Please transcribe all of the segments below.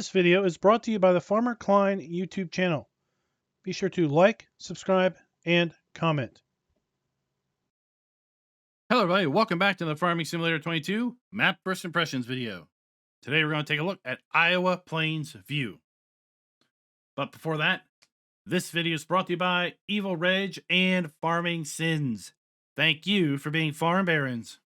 This video is brought to you by the Farmer Klein YouTube channel. Be sure to like, subscribe, and comment. Hello everybody, welcome back to the Farming Simulator 22 Map First Impressions video. Today we're going to take a look at Iowa Plains View. But before that, this video is brought to you by Evil Reg and Farming Sins. Thank you for being farm barons.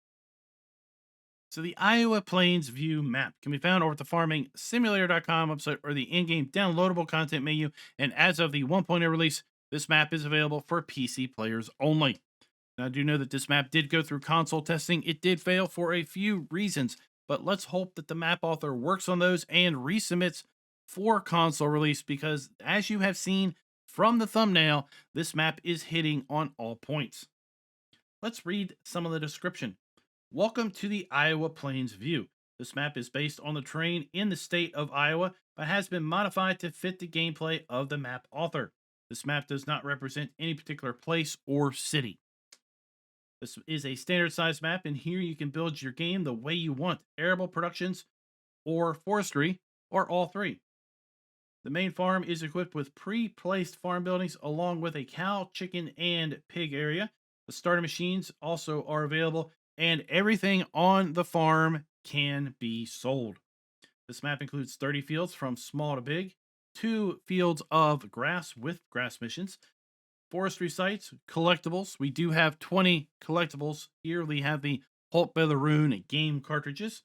So the Iowa Plains View map can be found over at the farmingsimulator.com website or the in-game downloadable content menu, and as of the 1.0 release, this map is available for PC players only. Now, I do know that this map did go through console testing. It did fail for a few reasons, but let's hope that the map author works on those and resubmits for console release, because as you have seen from the thumbnail, this map is hitting on all points. Let's read some of the description. Welcome to the Iowa Plains View. This map is based on the terrain in the state of Iowa, but has been modified to fit the gameplay of the map author. This map does not represent any particular place or city. This is a standard size map, and here you can build your game the way you want: arable, productions, or forestry, or all three. The main farm is equipped with pre-placed farm buildings along with a cow, chicken, and pig area. The starter machines also are available, and everything on the farm can be sold. This map includes 30 fields from small to big, 2 fields of grass with grass missions, forestry sites, collectibles. We do have 20 collectibles. Here we have the Halt by the Rune game cartridges.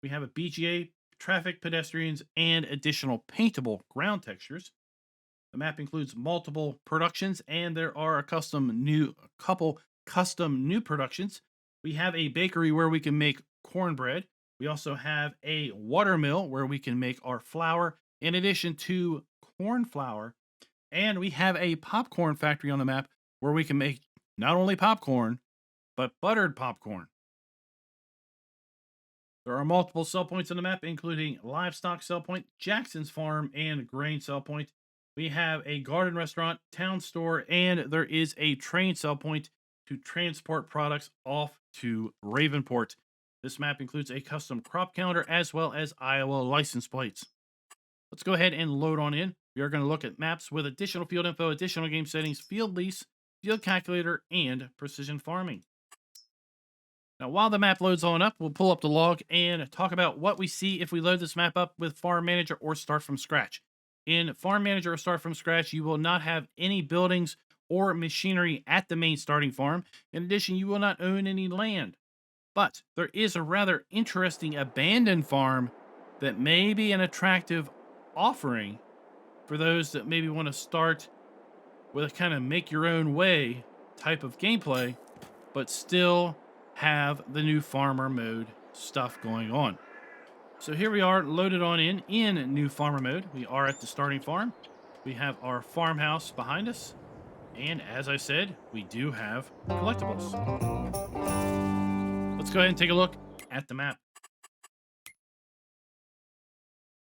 We have a BGA, traffic, pedestrians, and additional paintable ground textures. The map includes multiple productions, and there are a couple custom new productions. We have a bakery where we can make cornbread. We also have a watermill where we can make our flour in addition to corn flour. And we have a popcorn factory on the map where we can make not only popcorn, but buttered popcorn. There are multiple sell points on the map, including livestock sell point, Jackson's farm, and grain sell point. We have a garden restaurant, town store, and there is a train sell point to transport products off to Ravenport. This map includes a custom crop counter as well as Iowa license plates. Let's go ahead and load on in. We are going to look at maps with additional field info, additional game settings, field lease, field calculator, and precision farming. Now, while the map loads on up, we'll pull up the log and talk about what we see if we load this map up with Farm Manager or Start from Scratch. In Farm Manager or Start from Scratch, you will not have any buildings or machinery at the main starting farm. In addition, you will not own any land. But there is a rather interesting abandoned farm that may be an attractive offering for those that maybe want to start with a kind of make your own way type of gameplay, but still have the new farmer mode stuff going on. So here we are loaded on in new farmer mode. We are at the starting farm. We have our farmhouse behind us. And as I said, we do have collectibles. Let's go ahead and take a look at the map.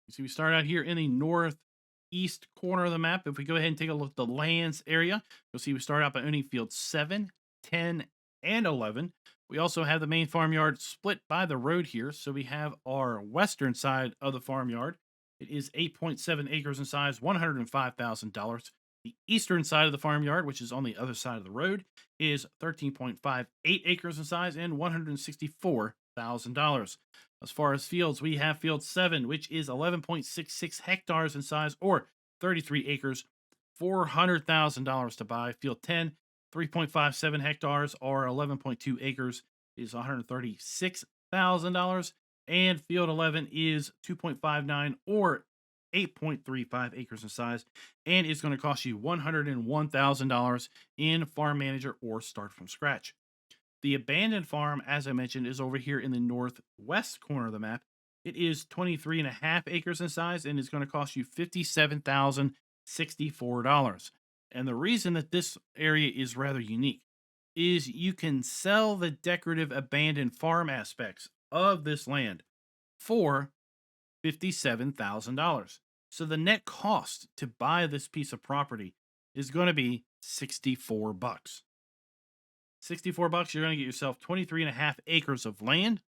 You see, we start out here in the northeast corner of the map. If we go ahead and take a look at the lands area, you'll see we start out by owning fields 7, 10, and 11. We also have the main farmyard split by the road here. So we have our western side of the farmyard. It is 8.7 acres in size, $105,000. The eastern side of the farmyard, which is on the other side of the road, is 13.58 acres in size and $164,000. As far as fields, we have field 7, which is 11.66 hectares in size, or 33 acres, $400,000 to buy. Field 10, 3.57 hectares, or 11.2 acres, is $136,000. And field 11 is 2.59 or 8.35 acres in size, and it's going to cost you $101,000 in Farm Manager or Start from Scratch. The abandoned farm, as I mentioned, is over here in the northwest corner of the map. It is 23.5 acres in size, and it's going to cost you $57,064. And the reason that this area is rather unique is you can sell the decorative abandoned farm aspects of this land for $57,000. So the net cost to buy this piece of property is going to be $64. $64, you're going to get yourself 23.5 acres of land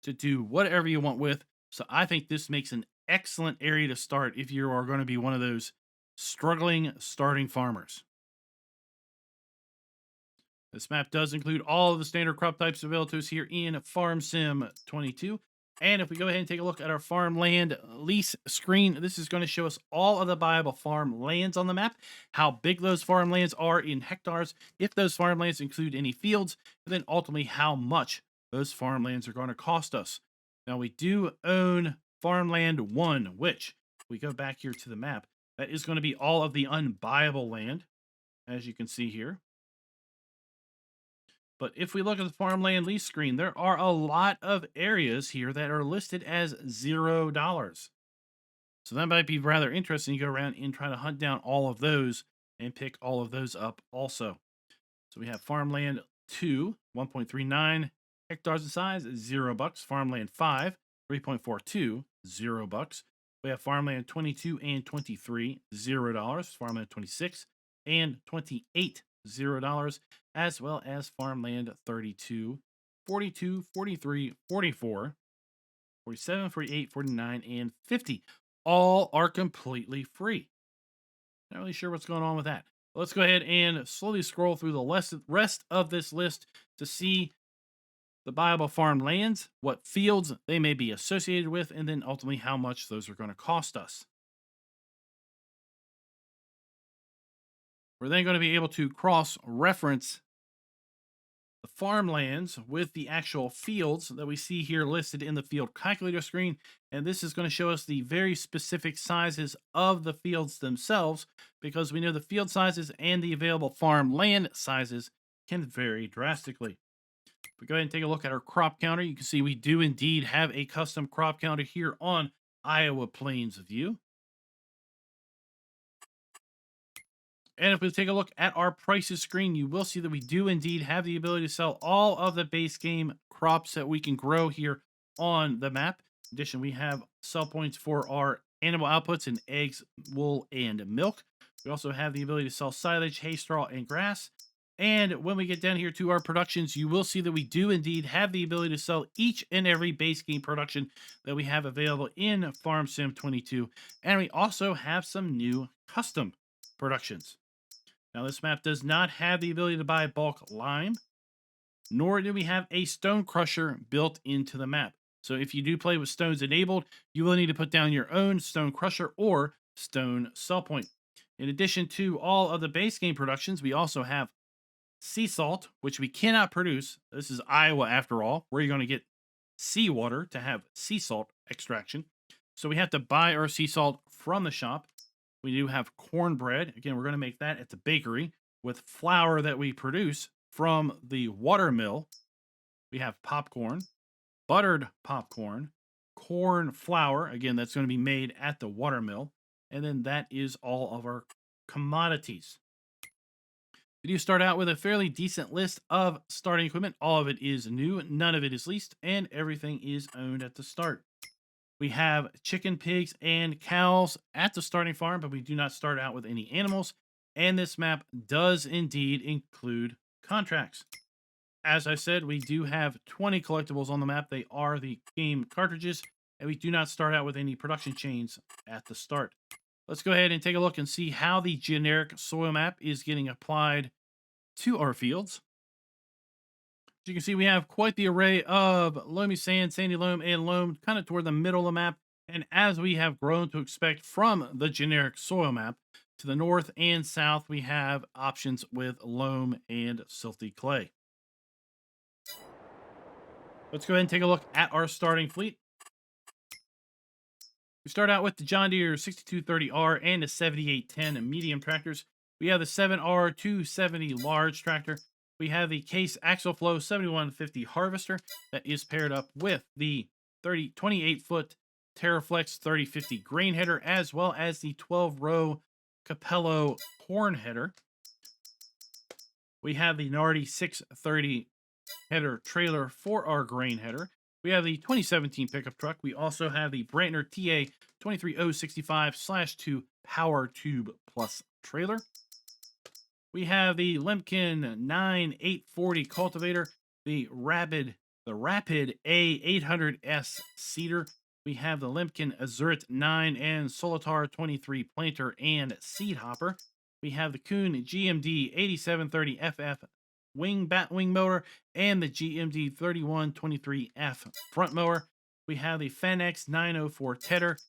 to do whatever you want with. So I think this makes an excellent area to start if you are going to be one of those struggling starting farmers. This map does include all of the standard crop types available to us here in Farm Sim 22. And if we go ahead and take a look at our farmland lease screen, this is going to show us all of the viable farmlands on the map, how big those farmlands are in hectares, if those farmlands include any fields, and then ultimately how much those farmlands are going to cost us. Now, we do own Farmland 1, which, if we go back here to the map, that is going to be all of the unbuyable land, as you can see here. But if we look at the farmland lease screen, there are a lot of areas here that are listed as $0. So that might be rather interesting. You go around and try to hunt down all of those and pick all of those up also. So we have farmland 2, 1.39 hectares in size, $0. Farmland 5, 3.42, $0. We have farmland 22 and 23, $0. Farmland 26 and 28, $0, as well as farmland 32, 42, 43, 44, 47, 48, 49, and 50. All are completely free. Not really sure what's going on with that. Let's go ahead and slowly scroll through the rest of this list to see the viable farmlands, what fields they may be associated with, and then ultimately how much those are going to cost us. We're then going to be able to cross-reference the farmlands with the actual fields that we see here listed in the field calculator screen. And this is going to show us the very specific sizes of the fields themselves, because we know the field sizes and the available farmland sizes can vary drastically. If we go ahead and take a look at our crop counter, you can see we do indeed have a custom crop counter here on Iowa Plains View. And if we take a look at our prices screen, you will see that we do indeed have the ability to sell all of the base game crops that we can grow here on the map. In addition, we have sell points for our animal outputs in eggs, wool, and milk. We also have the ability to sell silage, hay, straw, and grass. And when we get down here to our productions, you will see that we do indeed have the ability to sell each and every base game production that we have available in Farm Sim 22. And we also have some new custom productions. Now, this map does not have the ability to buy bulk lime, nor do we have a stone crusher built into the map. So if you do play with stones enabled, you will need to put down your own stone crusher or stone sell point. In addition to all of the base game productions, we also have sea salt, which we cannot produce. This is Iowa after all, where you're going to get seawater to have sea salt extraction. So we have to buy our sea salt from the shop. We do have cornbread. Again, we're going to make that at the bakery with flour that we produce from the Watermill. We have popcorn, buttered popcorn, corn flour. Again, that's going to be made at the Watermill. And then that is all of our commodities. We do start out with a fairly decent list of starting equipment. All of it is new, none of it is leased, and everything is owned at the start. We have chicken, pigs, and cows at the starting farm, but we do not start out with any animals. And this map does indeed include contracts. As I said, we do have 20 collectibles on the map. They are the game cartridges, and we do not start out with any production chains at the start. Let's go ahead and take a look and see how the generic soil map is getting applied to our fields. As you can see, we have quite the array of loamy sand, sandy loam, and loam kind of toward the middle of the map. And as we have grown to expect from the generic soil map, to the north and south, we have options with loam and silty clay. Let's go ahead and take a look at our starting fleet. We start out with the John Deere 6230R and the 7810 medium tractors. We have the 7R270 large tractor. We have the Case Axle Flow 7150 harvester that is paired up with the 28-foot Terraflex 3050 grain header, as well as the 12-row Capello corn header. We have the Nardi 630 header trailer for our grain header. We have the 2017 pickup truck. We also have the Brantner TA 23065/2 Power Tube Plus trailer. We have the Lemkin 9840 cultivator, the Rapid A800S seeder, We have the Lemkin Azurit 9 and Solitar 23 planter and seed hopper. We have the Kuhn GMD 8730FF batwing mower and the GMD 3123F front mower. We have the Fanex 904 tedder,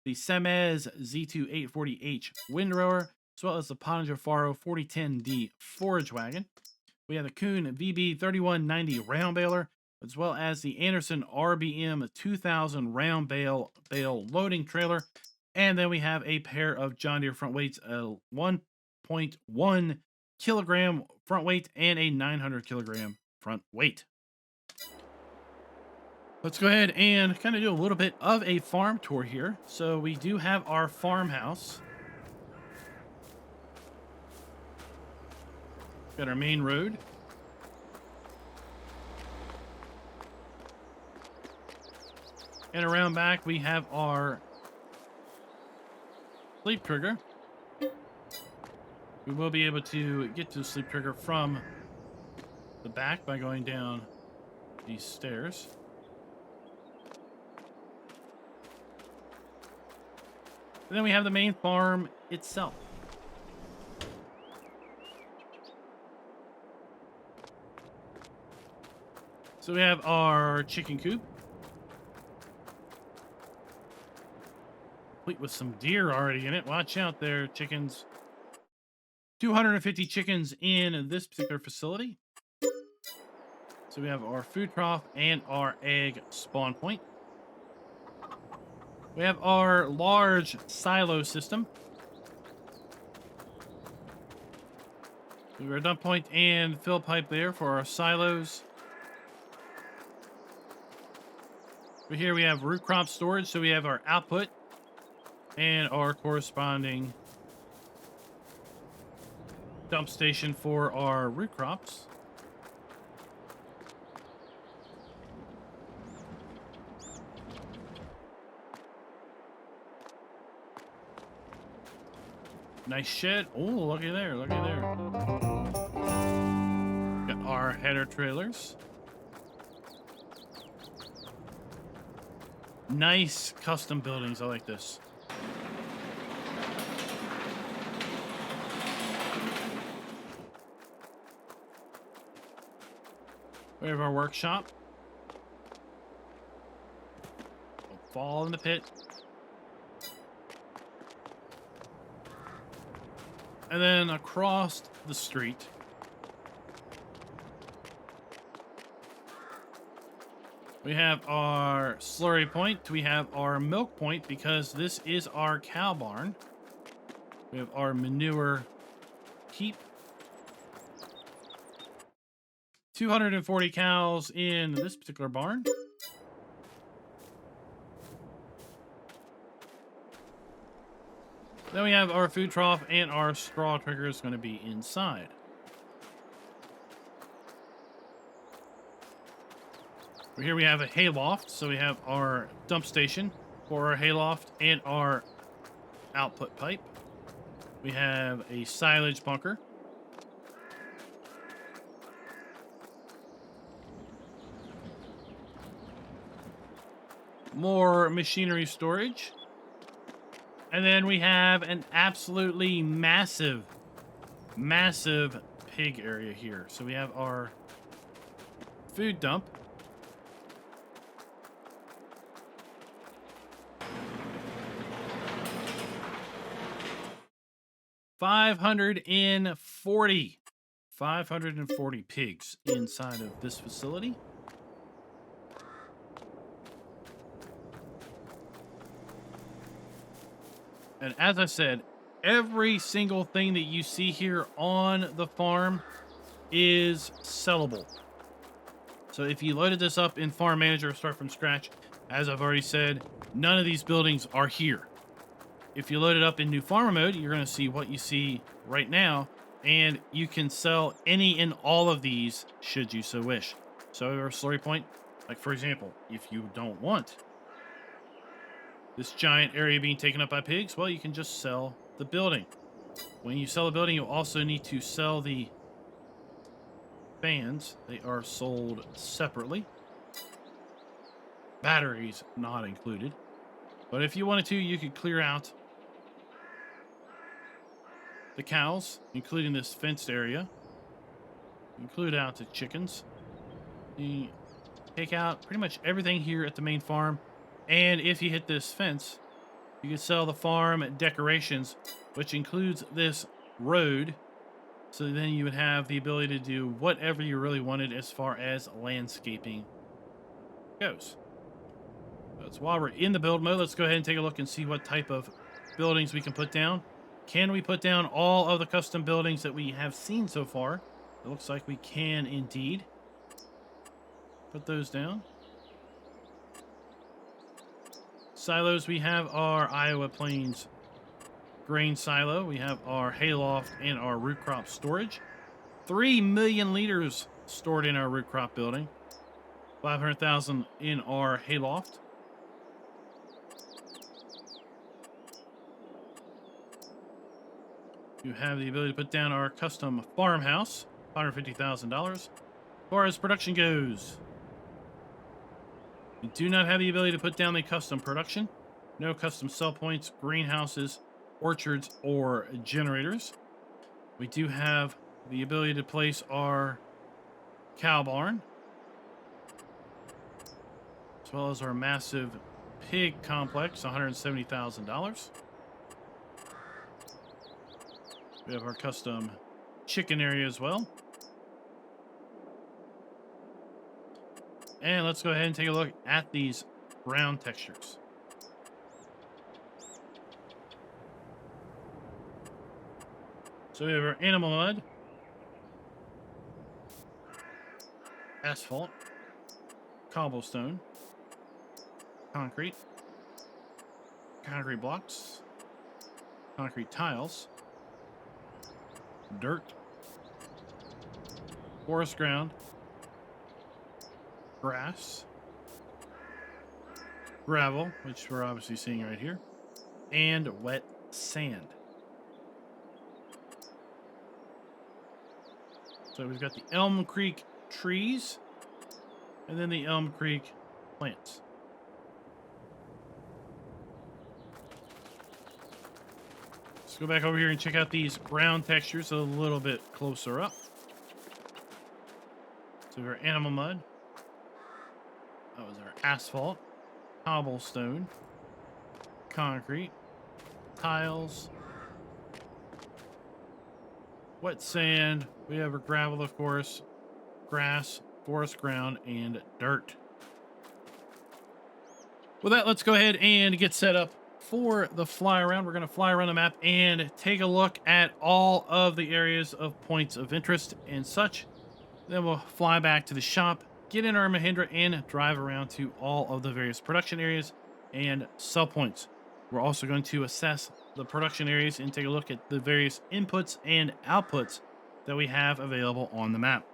the Semez Z2 840H windrower, as well as the Pottinger Faro 4010D forage wagon. We have the Kuhn VB 3190 round baler, as well as the Anderson RBM 2000 round bale loading trailer. And then we have a pair of John Deere front weights, a 1.1 kilogram front weight and a 900 kilogram front weight. Let's go ahead and kind of do a little bit of a farm tour here. So we do have our farmhouse. Got our main road. And around back, we have our sleep trigger. We will be able to get to the sleep trigger from the back by going down these stairs. And then we have the main farm itself. So we have our chicken coop, complete with some deer already in it. Watch out there, chickens. 250 chickens in this particular facility. So we have our food trough and our egg spawn point. We have our large silo system. We have our dump point and fill pipe there for our silos. Over here we have root crop storage, so we have our output and our corresponding dump station for our root crops. Nice shed. Oh, looky there, looky there. Got our header trailers. Nice custom buildings. I like this. We have our workshop. We'll fall in the pit. And then across the street, we have our slurry point. We have our milk point because this is our cow barn. We have our manure heap. 240 cows in this particular barn. Then we have our food trough and our straw trigger is going to be inside. Here we have a hayloft, so we have our dump station for our hayloft and our output pipe. We have a silage bunker. More machinery storage. And then we have an absolutely massive pig area here. So we have our food dump. $540 pigs inside of this facility. And as I said, every single thing that you see here on the farm is sellable. So if you loaded this up in Farm Manager, start from scratch, as I've already said, none of these buildings are here. If you load it up in New Farmer mode, you're going to see what you see right now, and you can sell any and all of these should you so wish. So our slurry point, like for example, if you don't want this giant area being taken up by pigs, well, you can just sell the building. When you sell a building, you'll also need to sell the fans. They are sold separately. Batteries not included. But if you wanted to, you could clear out the cows, including this fenced area. Include out the chickens. You take out pretty much everything here at the main farm. And if you hit this fence, you can sell the farm decorations, which includes this road. So then you would have the ability to do whatever you really wanted as far as landscaping goes. So while we're in the build mode, let's go ahead and take a look and see what type of buildings we can put down. Can we put down all of the custom buildings that we have seen so far? It looks like we can indeed. Put those down. Silos, we have our Iowa Plains grain silo. We have our hayloft and our root crop storage. 3 million liters stored in our root crop building. 500,000 in our hayloft. You have the ability to put down our custom farmhouse. $150,000. As far as production goes, we do not have the ability to put down the custom production. No custom sell points, greenhouses, orchards, or generators. We do have the ability to place our cow barn, as well as our massive pig complex, $170,000. We have our custom chicken area as well. And let's go ahead and take a look at these ground textures. So we have our animal mud, asphalt, cobblestone, concrete, concrete blocks, concrete tiles, dirt, forest ground, grass, gravel, which we're obviously seeing right here, and wet sand. So we've got the Elm Creek trees and then the Elm Creek plants. Let's go back over here and check out these ground textures a little bit closer up. So our animal mud. That was our asphalt, cobblestone, concrete, tiles, wet sand. We have our gravel, of course, grass, forest ground, and dirt. With that, let's go ahead and get set up for the fly around. We're going to fly around the map and take a look at all of the areas of points of interest and such. Then we'll fly back to the shop, get in our Mahindra, and drive around to all of the various production areas and sell points. We're also going to assess the production areas and take a look at the various inputs and outputs that we have available on the map.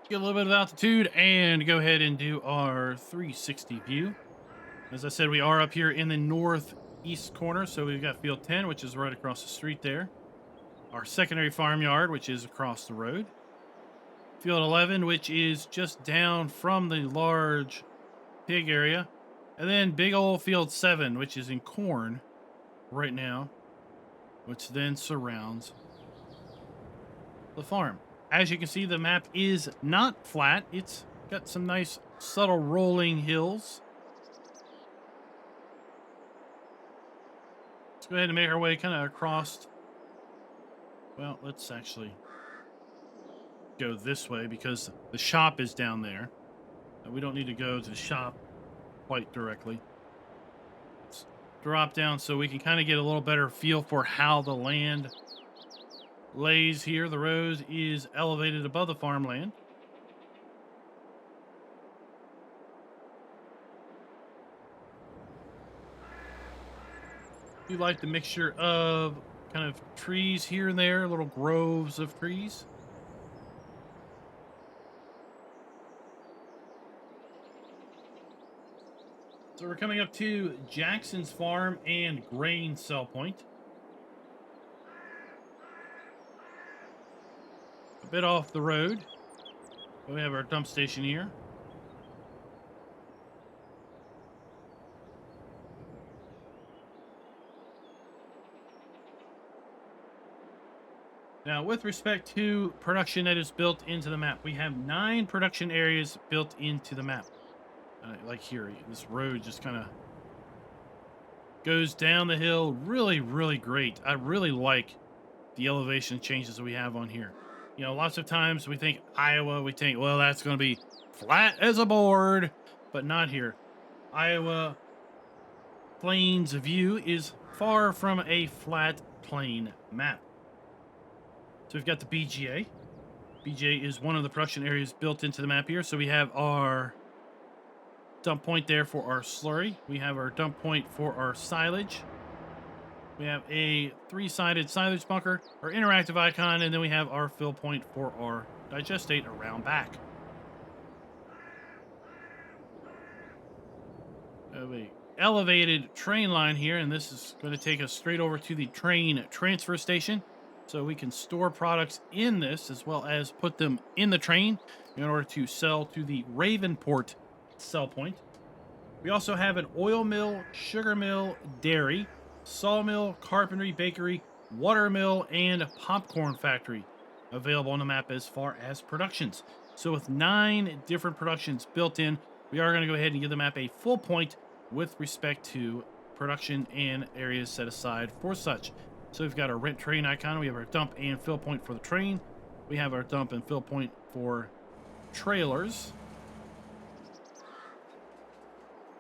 Get a little bit of altitude and go ahead and do our 360 view. As I said, we are up here in the northeast corner, so we've got field 10, which is right across the street there. Our secondary farmyard, which is across the road. Field 11, which is just down from the large pig area. And then big old field 7, which is in corn right now, which then surrounds the farm. As you can see, the map is not flat. It's got some nice subtle rolling hills. Let's go ahead and make our way kind of across. Well, let's actually go this way because the shop is down there. We don't need to go to the shop quite directly. Let's drop down so we can kind of get a little better feel for how the land lays here. The road is elevated above the farmland. You like the mixture of kind of trees here and there, little groves of trees. So we're coming up to Jackson's Farm and Grain Sell Point. A bit off the road. We have our dump station here. Now, with respect to production that is built into the map, we have 9 production areas built into the map. Like here, this road just kind of goes down the hill. Really, really great. I really like the elevation changes that we have on here. You know, lots of times we think Iowa, we think, well, that's going to be flat as a board, but not here. Iowa Plains view is far from a flat plain map. So we've got the BGA. BGA is one of the production areas built into the map here. So we have our dump point there for our slurry. We have our dump point for our silage. We have a 3-sided silage bunker, our interactive icon, and then we have our fill point for our digestate around back. We have a elevated train line here, and this is going to take us straight over to the train transfer station. So we can store products in this as well as put them in the train in order to sell to the Ravenport sell point. We also have an oil mill, sugar mill, dairy, sawmill, carpentry, bakery, watermill, and popcorn factory available on the map as far as productions. So with 9 different productions built in, we are going to go ahead and give the map a full point with respect to production and areas set aside for such. So we've got our rent train icon. We have our dump and fill point for the train. We have our dump and fill point for trailers.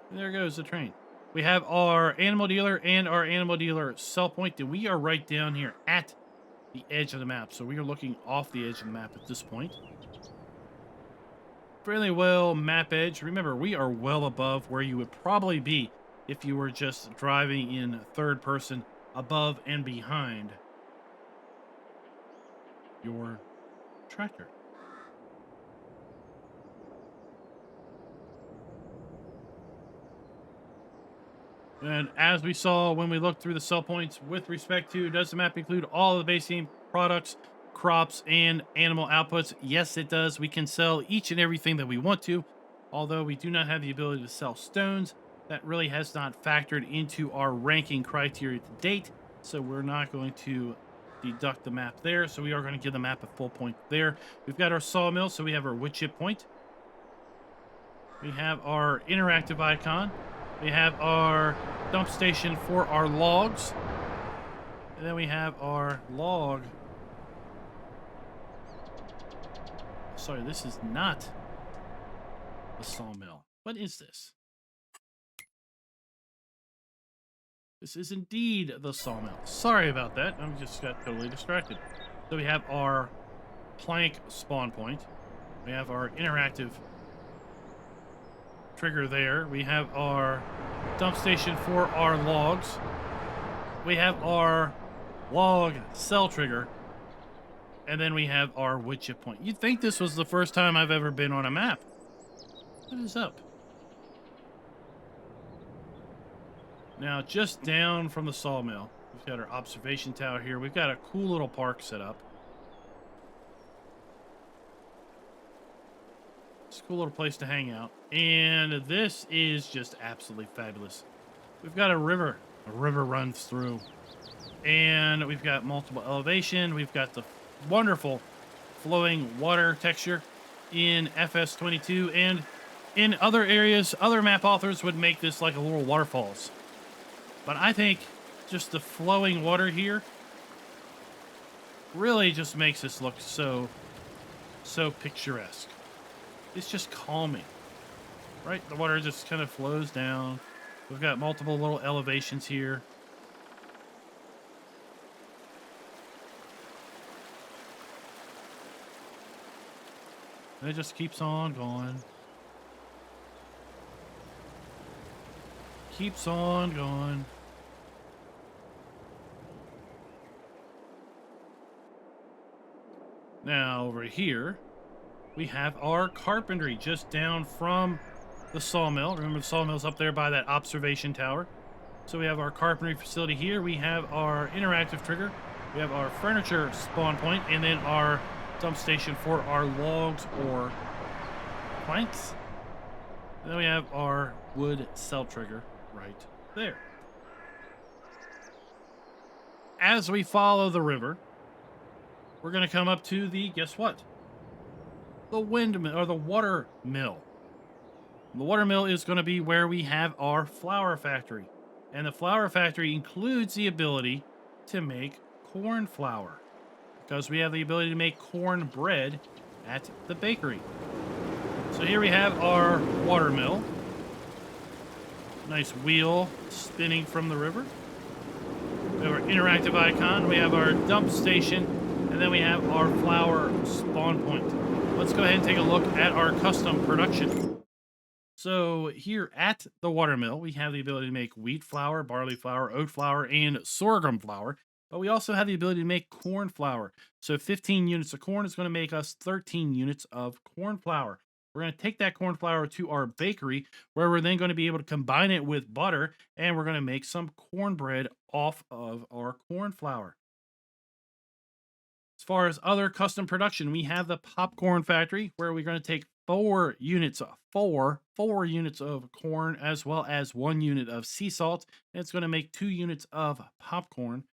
And there goes the train. We have our animal dealer and our animal dealer sell point. And we are right down here at the edge of the map. So we are looking off the edge of the map at this point. Fairly well map edge. Remember, we are well above where you would probably be if you were just driving in third person above and behind your tractor. And as we saw when we looked through the sell points with respect to, does the map include all of the base game products, crops, and animal outputs? Yes, it does. We can sell each and everything that we want to, although we do not have the ability to sell stones. That really has not factored into our ranking criteria to date, so we're not going to deduct the map there. So we are going to give the map a full point there. We've got our sawmill, so we have our wood chip point. We have our interactive icon. We have our dump station for our logs. And then we have our log. Sorry, this is not the sawmill. What is this? This is indeed the sawmill. Sorry about that. I just got totally distracted. So we have our plank spawn point. We have our interactive trigger there. We have our dump station for our logs. We have our log cell trigger. And then we have our wood chip point. You'd think this was the first time I've ever been on a map. What is up? Now, just down from the sawmill, we've got our observation tower here. We've got a cool little park set up. It's a cool little place to hang out. And this is just absolutely fabulous. We've got a river. A river runs through. And we've got multiple elevation. We've got the wonderful flowing water texture in FS22. And in other areas, other map authors would make this like a little waterfalls. But I think just the flowing water here really just makes this look so picturesque. It's just calming, right? The water just kind of flows down. We've got multiple little elevations here. And it just keeps on going. Keeps on going. Now over here, we have our carpentry just down from the sawmill. Remember, the sawmill's up there by that observation tower. So we have our carpentry facility here. We have our interactive trigger. We have our furniture spawn point, and then our dump station for our logs or planks. And then we have our wood cell trigger right there. As we follow the river, we're going to come up to the, guess what? The windmill, or the water mill. The water mill is going to be where we have our flour factory. And the flour factory includes the ability to make corn flour, because we have the ability to make corn bread at the bakery. So here we have our water mill. Nice wheel spinning from the river. We have our interactive icon. We have our dump station. And then we have our flour spawn point. Let's go ahead and take a look at our custom production. So here at the Watermill, we have the ability to make wheat flour, barley flour, oat flour, and sorghum flour. But we also have the ability to make corn flour. So 15 units of corn is going to make us 13 units of corn flour. We're going to take that corn flour to our bakery, where we're then going to be able to combine it with butter, and we're going to make some cornbread off of our corn flour. As far as other custom production, we have the popcorn factory, where we're going to take 4 units of corn, as well as 1 unit of sea salt, and it's going to make 2 units of popcorn.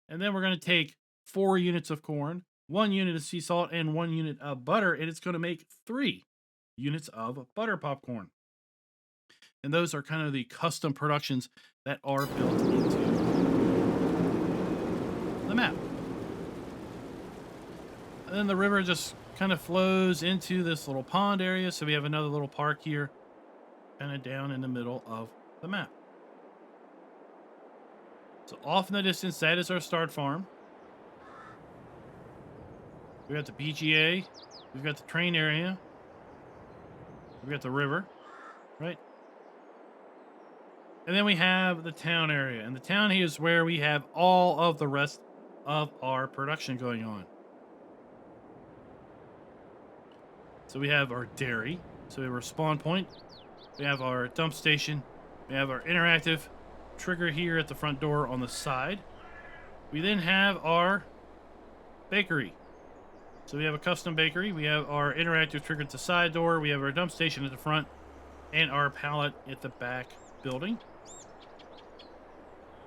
And then we're going to take 4 units of corn, 1 unit of sea salt, and 1 unit of butter, and it's going to make 3 units of butter popcorn. And those are kind of the custom productions that are built into the map. And then the river just kind of flows into this little pond area. So we have another little park here, kind of down in the middle of the map. So off in the distance, that is our start farm. We got the BGA. We've got the train area. We've got the river, right? And then we have the town area. And the town here is where we have all of the rest of our production going on. So we have our dairy. So we have our spawn point. We have our dump station. We have our interactive trigger here at the front door on the side. We then have our bakery. So we have a custom bakery. We have our interactive trigger at the side door. We have our dump station at the front, and our pallet at the back building.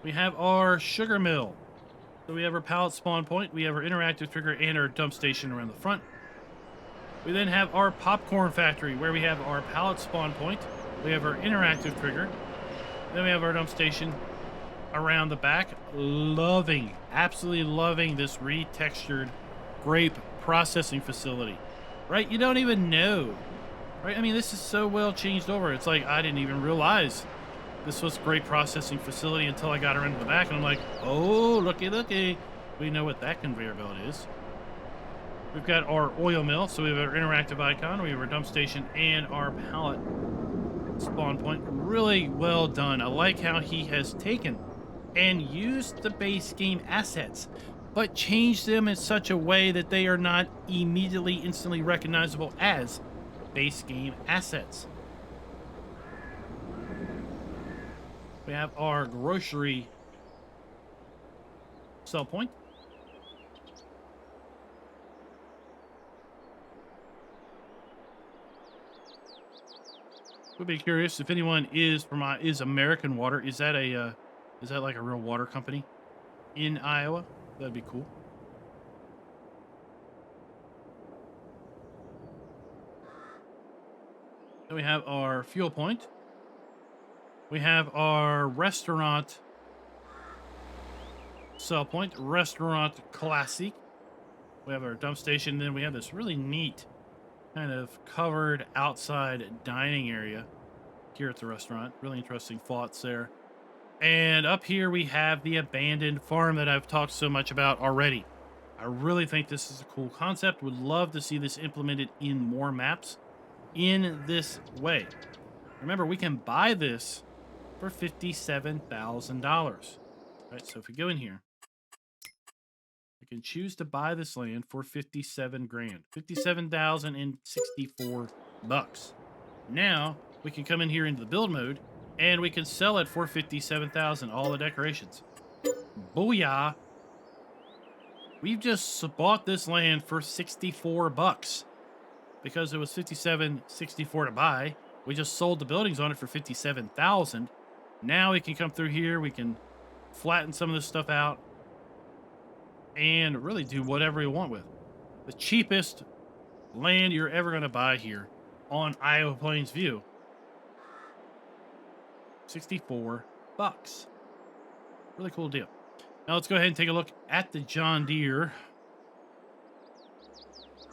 We have our sugar mill. So we have our pallet spawn point. We have our interactive trigger and our dump station around the front. We then have our popcorn factory, where we have our pallet spawn point. We have our interactive trigger. Then we have our dump station around the back. Absolutely loving this retextured grape processing facility, right? You don't even know, right? I mean, this is so well changed over. It's like, I didn't even realize this was a grape processing facility until I got around to the back, and I'm like, oh, looky. We know what that conveyor belt is. We've got our oil mill, so we have our interactive icon, we have our dump station, and our pallet spawn point. Really well done. I like how he has taken and used the base game assets, but changed them in such a way that they are not immediately, instantly recognizable as base game assets. We have our grocery sell point. Would be curious if anyone is American Water. Is that like a real water company in Iowa? That'd be cool. Then we have our fuel point. We have our restaurant sell point, restaurant classic. We have our dump station. Then we have this really neat kind of covered outside dining area here at the restaurant. Really interesting thoughts there. And up here we have the abandoned farm that I've talked so much about already. I really think this is a cool concept. Would love to see this implemented in more maps in this way. Remember, we can buy this for $57,000. Right, so if we go in here, I can choose to buy this land for 57 grand. 57,064 bucks. Now we can come in here into the build mode, and we can sell it for 57,000. All the decorations. Booyah! We've just bought this land for 64 bucks. because it was $57.64 to buy. We just sold the buildings on it for $57,000. Now we can come through here. We can flatten some of this stuff out and really do whatever we want with. The cheapest land you're ever going to buy here on Iowa Plains View. 64 bucks. Really cool deal. Now let's go ahead and take a look at the John Deere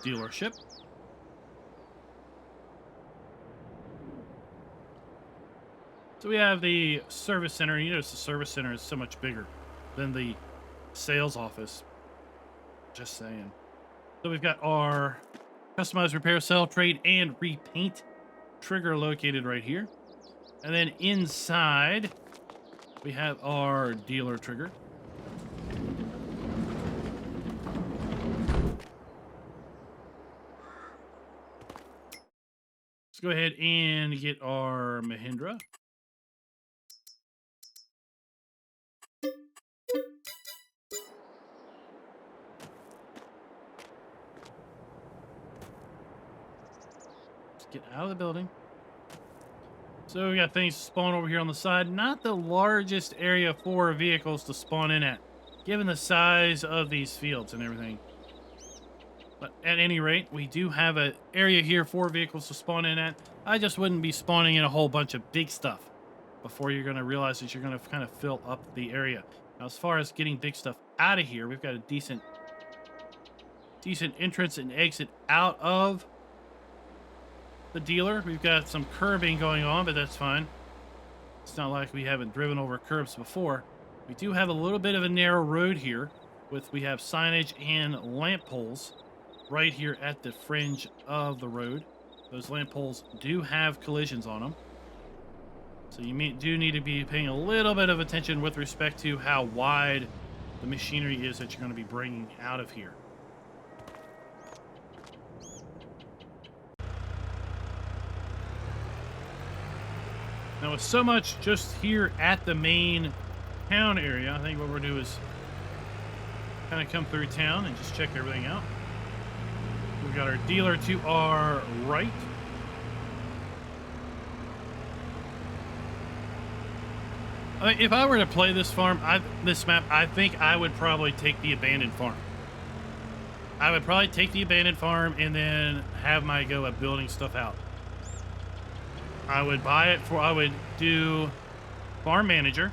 dealership. So we have the service center. You notice the service center is so much bigger than the sales office. Just saying. So we've got our customized repair, sell, trade, and repaint trigger located right here. And then inside, we have our dealer trigger. Let's go ahead and get our Mahindra. Get out of the building. So we got things to spawn over here on the side. Not the largest area for vehicles to spawn in at, given the size of these fields and everything. But at any rate, we do have an area here for vehicles to spawn in at. I just wouldn't be spawning in a whole bunch of big stuff before you're going to realize that you're going to kind of fill up the area. Now, as far as getting big stuff out of here, we've got a decent entrance and exit out of the dealer. We've got some curbing going on, but that's fine. It's not like we haven't driven over curbs before. We do have a little bit of a narrow road here we have signage and lamp poles right here at the fringe of the road. Those lamp poles do have collisions on them. So you do need to be paying a little bit of attention with respect to how wide the machinery is that you're going to be bringing out of here. Now, with so much just here at the main town area, I think what we're going to do is kind of come through town and just check everything out. We've got our dealer to our right. If I were to play this map, I think I would probably take the abandoned farm. I would probably take the abandoned farm and then have my go at building stuff out. I would buy it I would do farm manager.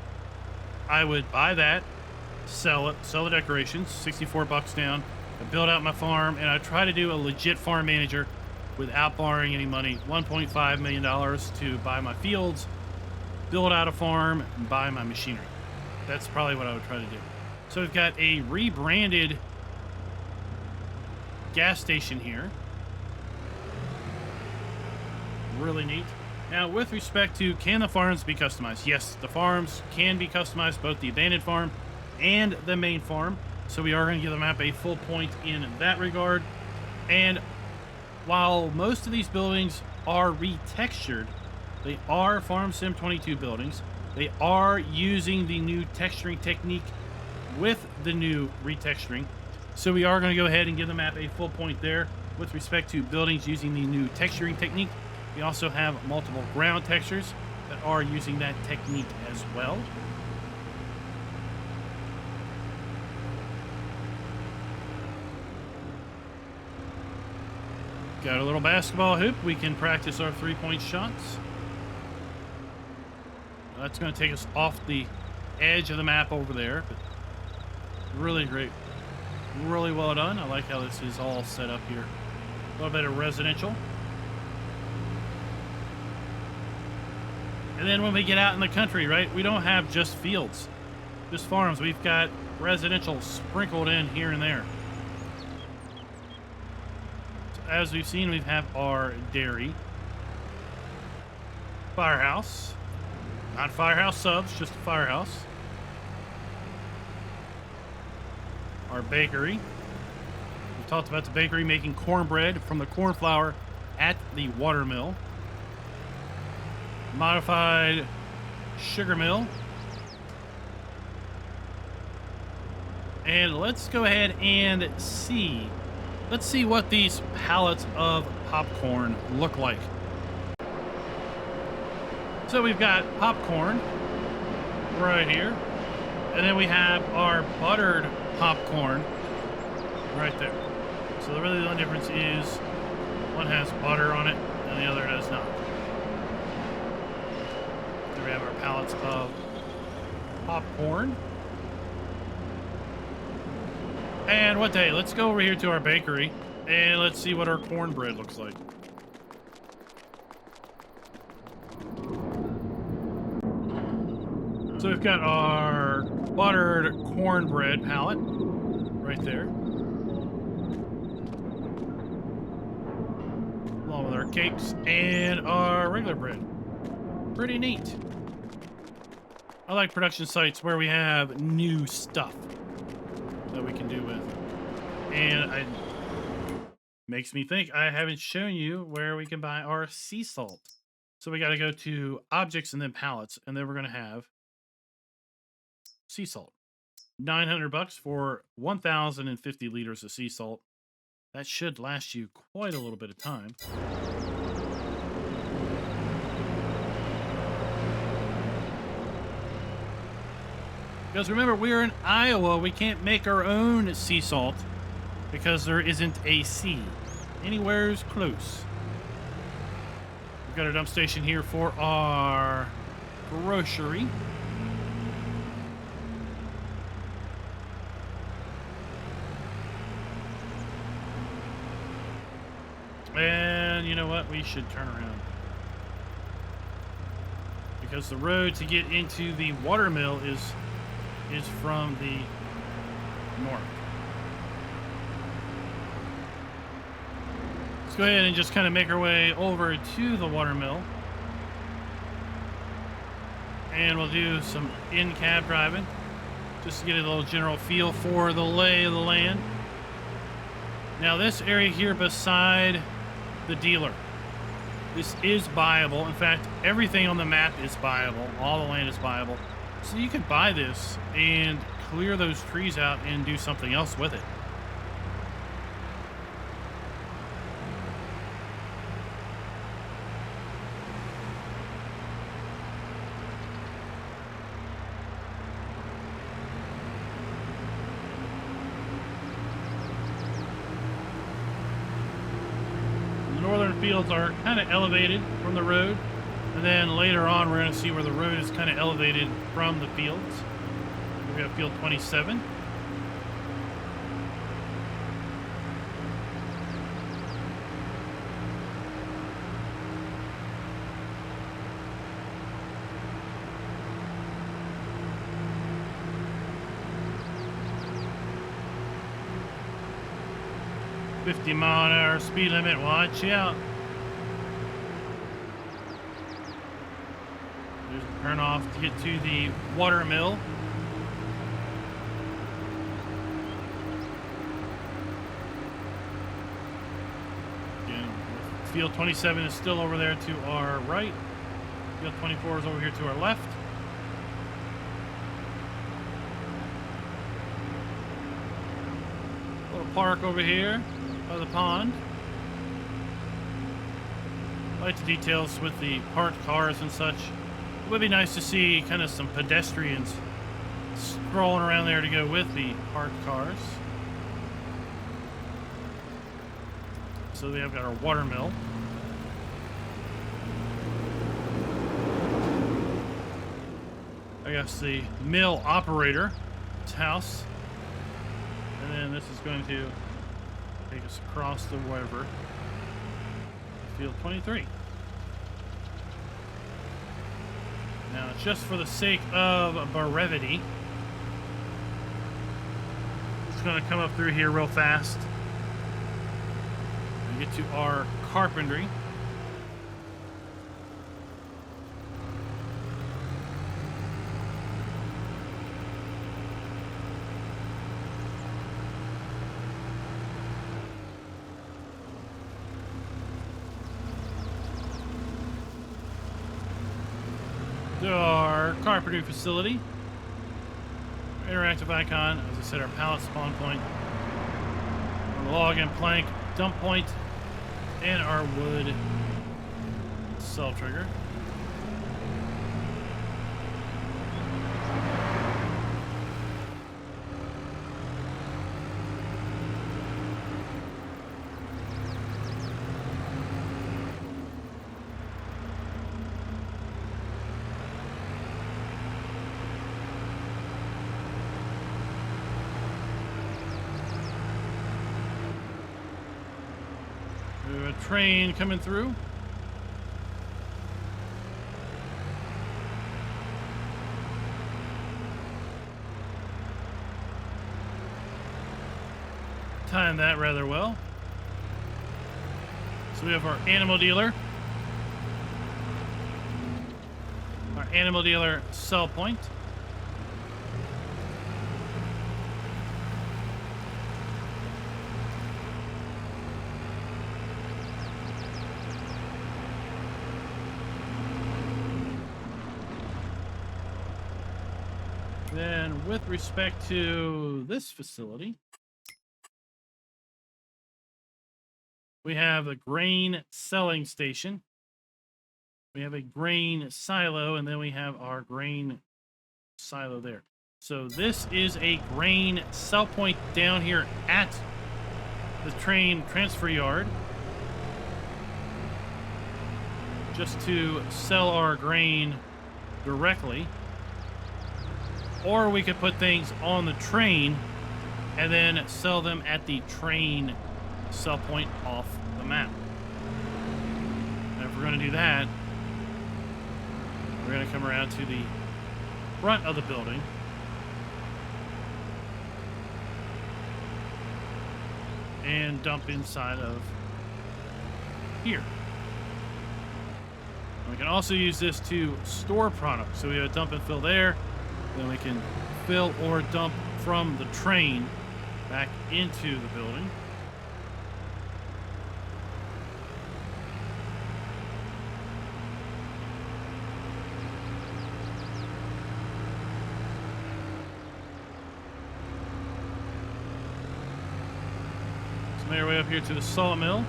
I would buy that, sell it, sell the decorations, 64 bucks down, and build out my farm, and I'd try to do a legit farm manager without borrowing any money. $1.5 million to buy my fields, build out a farm, and buy my machinery. That's probably what I would try to do. So we've got a rebranded gas station here. Really neat. Now, with respect to, can the farms be customized? Yes, the farms can be customized, both the abandoned farm and the main farm. So we are going to give the map a full point in that regard. And while most of these buildings are retextured, they are Farm Sim 22 buildings. They are using the new texturing technique with the new retexturing. So we are going to go ahead and give the map a full point there with respect to buildings using the new texturing technique. We also have multiple ground textures that are using that technique as well. Got a little basketball hoop. We can practice our three-point shots. That's going to take us off the edge of the map over there. But really great. Really well done. I like how this is all set up here. A little bit of residential. And then when we get out in the country, right, we don't have just fields, just farms. We've got residential sprinkled in here and there. So as we've seen, we have our dairy, firehouse, not firehouse subs, just a firehouse. Our bakery. We talked about the bakery making cornbread from the corn flour at the Watermill. Modified sugar mill. And let's go ahead and see. let's see what these pallets of popcorn look like. So we've got popcorn right here. And then we have our buttered popcorn right there. So really the only difference is one has butter on it and the other does not. There we have our pallets of popcorn. And what day? Let's go over here to our bakery and let's see what our cornbread looks like. So we've got our buttered cornbread pallet right there. Along with our cakes and our regular bread. Pretty neat. I like production sites where we have new stuff that we can do with. And it makes me think I haven't shown you where we can buy our sea salt. So we got to go to objects and then pallets, and then we're going to have sea salt. $900 for 1,050 liters of sea salt. That should last you quite a little bit of time. Because remember, we're in Iowa. We can't make our own sea salt because there isn't a sea anywhere close. We've got our dump station here for our grocery. And you know what? We should turn around. Because the road to get into the Watermill is from the north. Let's go ahead and just kind of make our way over to the Watermill. And we'll do some in-cab driving just to get a little general feel for the lay of the land. Now this area here beside the dealer, this is buyable. In fact, everything on the map is buyable. All the land is buyable. So you could buy this and clear those trees out and do something else with it. The northern fields are kind of elevated from the road. And then later on, we're going to see where the road is kind of elevated from the fields. We have field 27. $50-mile-an-hour speed limit. Watch out. Turn off to get to the Watermill. Again, field 27 is still over there to our right. Field 24 is over here to our left. Little park over here by the pond. I like the details with the parked cars and such. It would be nice to see kind of some pedestrians strolling around there to go with the parked cars. So we have got our Watermill. I guess the mill operator's house. And then this is going to take us across the river. Field 23. Now, just for the sake of brevity, just going to come up through here real fast and get to our carpentry. Our carpentry facility. Interactive icon. As I said, our pallet spawn point. log and plank dump point, and our wood cell trigger. We have a train coming through. Timed that rather well. So we have our animal dealer. Our animal dealer sell point. Then with respect to this facility, we have a grain selling station. We have a grain silo, and then we have our grain silo there. So this is a grain sell point down here at the train transfer yard, just to sell our grain directly. Or we could put things on the train and then sell them at the train sell point off the map. And if we're going to do that, we're going to come around to the front of the building. And dump inside of here. We can also use this to store products. So we have a dump and fill there. Then we can fill or dump from the train back into the building. So make our way up here to the Sawmill.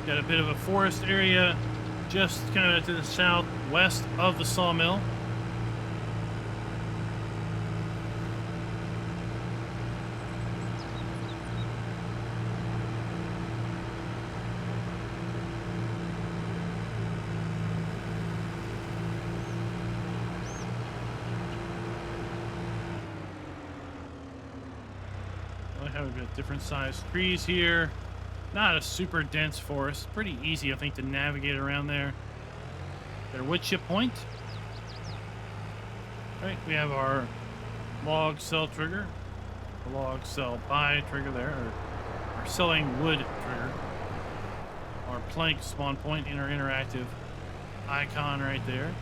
Got a bit of a forest area just kind of to the southwest of the Sawmill. We've got different sized trees here. Not a super dense forest. Pretty easy, I think, to navigate around there. Got a wood chip point. Right, we have our log sell trigger. The log sell buy trigger there. Our selling wood trigger. Our plank spawn point in our interactive icon right there.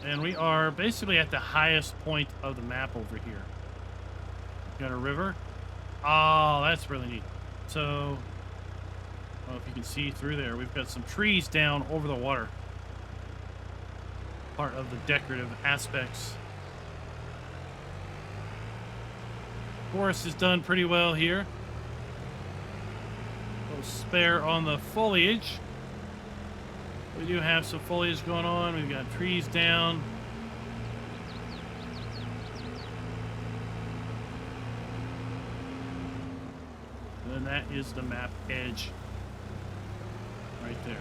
And we are basically at the highest point of the map over here. Got a river. Oh, that's really neat. So, I don't know if you can see through there. We've got some trees down over the water. Part of the decorative aspects. Forest is done pretty well here. A little spare on the foliage. We do have some foliage going on. We've got trees down. And then that is the map edge right there.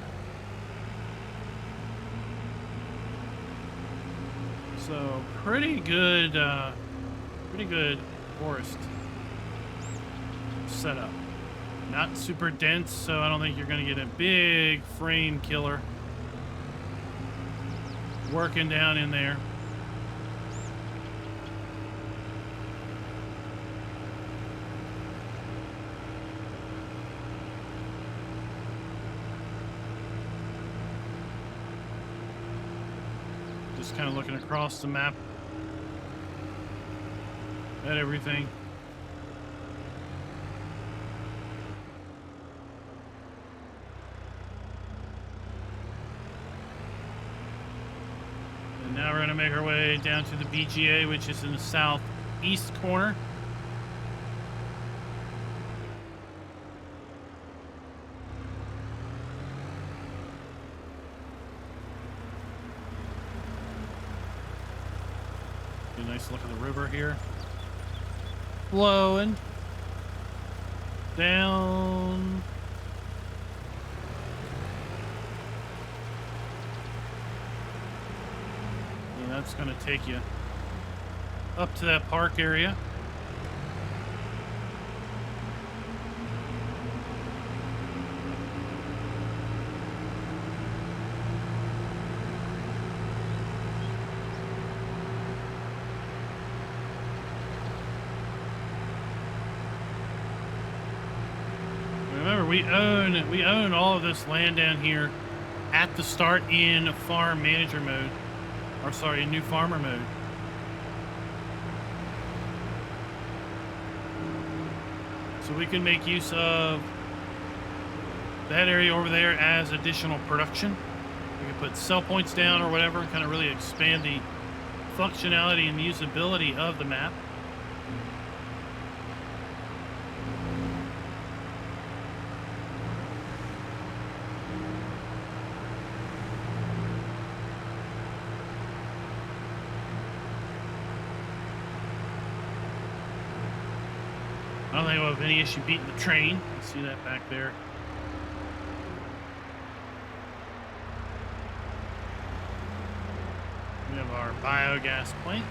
So pretty good forest setup. Not super dense, so I don't think you're going to get a big frame killer working down in there. Just kind of looking across the map at everything. Now Now we're going to make our way down to the BGA, which is in the southeast corner. Get a nice look at the river here. Flowing down. And that's going to take you up to that park area. Remember, we own all of this land down here at the start in farm manager mode. Or sorry, in new farmer mode. So we can make use of that area over there as additional production. We can put sell points down or whatever and kind of really expand the functionality and usability of the map. I don't think we'll have any issue beating the train. You see that back there. We have our biogas plant.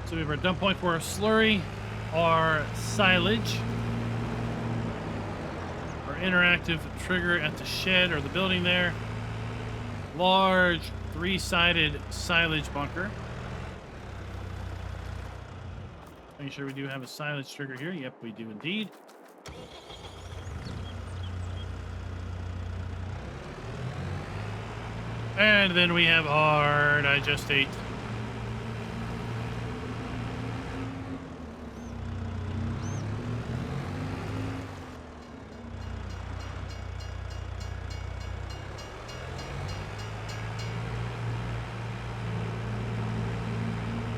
So we have our dump point for our slurry, our silage, our interactive trigger at the shed or the building there, large 3-sided silage bunker. Make sure we do have a silage trigger here. Yep, we do indeed. And then we have our digestate.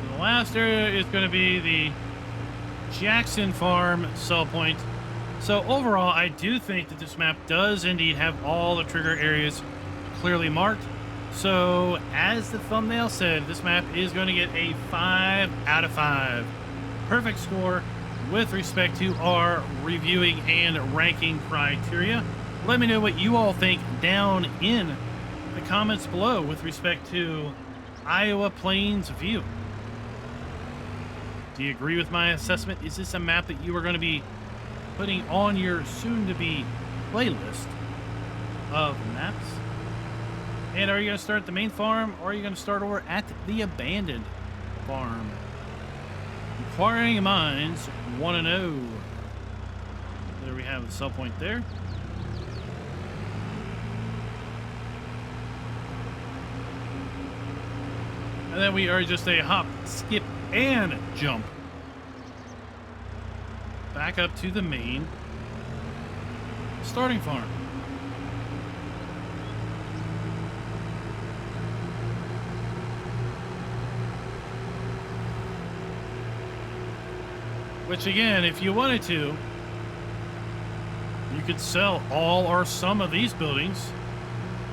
And the last area is going to be the Jackson Farm sell point. So overall, I do think that this map does indeed have all the trigger areas clearly marked. So as the thumbnail said, this map is going to get a 5 out of 5. Perfect score with respect to our reviewing and ranking criteria. Let me know what you all think down in the comments below with respect to Iowa Plains View. Do you agree with my assessment? Is this a map that you are going to be putting on your soon-to-be playlist of maps? And are you going to start at the main farm, or are you going to start over at the abandoned farm? Inquiring minds want to know. There we have the sell point there. And then we are just a hop, skip, and jump back up to the main starting farm. Which again, if you wanted to, you could sell all or some of these buildings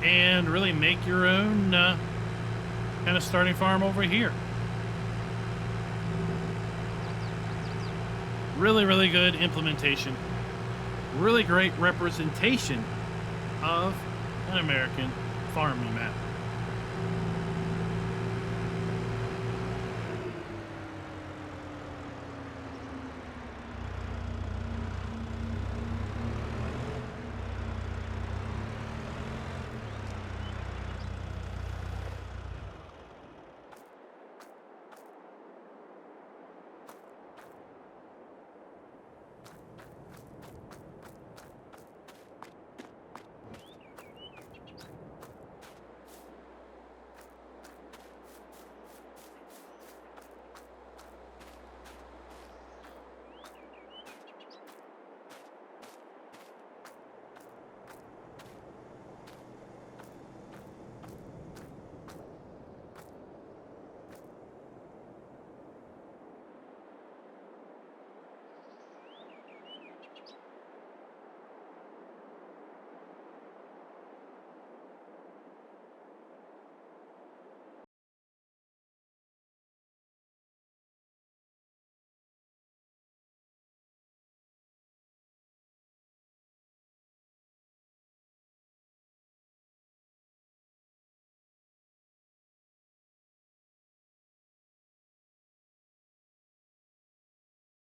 and really make your own kind of starting farm over here. Really, really good implementation. Really great representation of an American farming map.